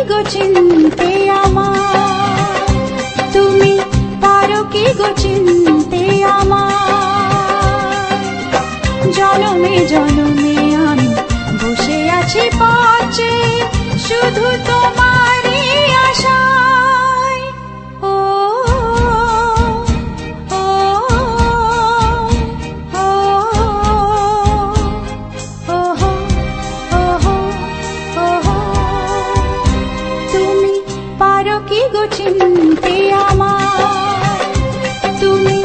গো চিনতে আমায়? তুমি পারো কি গো চিনতে আমায়? জনমে জনমে আমি বসে আছি পথে, শুধু তোমারই আশায়। ও ও ও তুমি পারো কি গো চিনতে আমায়? তুমি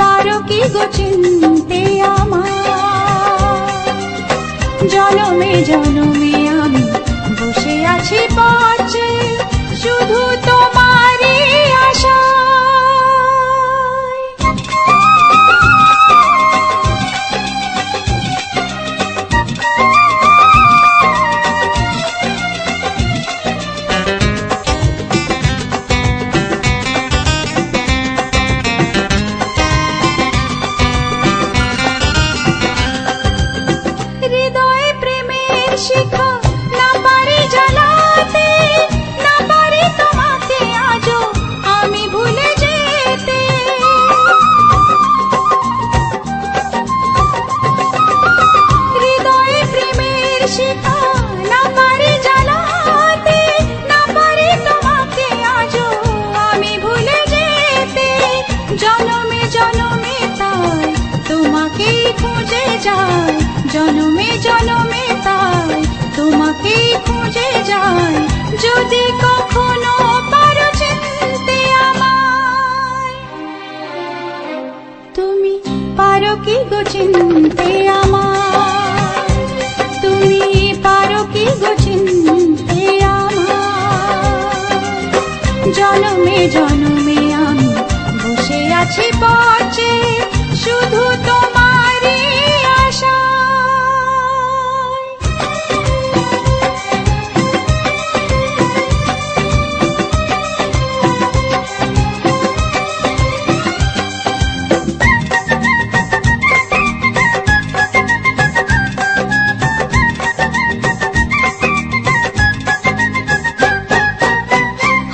পারো কি গো চিনতে আমায়? জনমে জনমে আমি বসে আছি পথে, শুধু তোমারই আশায়। হৃদয়ে প্রেমের শিখা না পারি জ্বালাতে, না পারি তোমাকে আজও আমি ভুলে যেতে। হৃদয়ে প্রেমের শিখা না পারি জ্বালাতে, না পারি তোমাকে আজও আমি ভুলে যেতে। জনমে জনমে তাই তোমাকেই খুঁজে যাই, জনমে জনমে তাই তোমাকেই খুঁজে যাই। যদি কখনো পারো চিনতে আমায়? তুমি পারো কি গো চিনতে আমায়? তুমি পারো কি গো চিনতে আমায়? জনমে জনমে আমি বসে আছি পথে, শুধু তোমারই আশায়।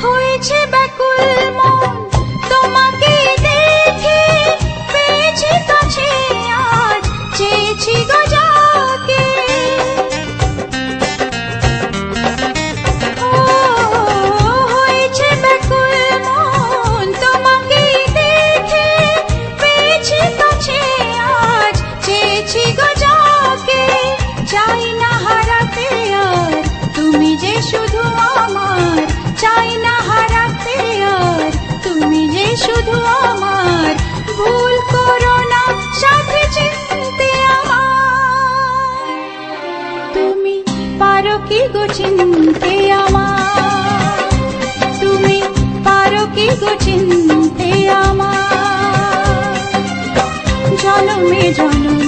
হয়েছে ব্যাকুল মন তোমাকে দেখে, পেয়েছি কাছে আজ, চেয়েছি গো যাকে। ও হয়েছে ব্যাকুল মন তোমাকে দেখে, পেয়েছি কাছে আজ, চেয়েছি গো যাকে। চাই না হারাতে আর তুমি যে শুধু আমার, চাই না হারাতে আর তুমি যে শুধু আমার। ভুল করো না সাথে চিনতে আমায়? তুমি পারো কি গো চিনতে আমায়? তুমি পারো কি গো চিনতে আমায়? জনমে জনমে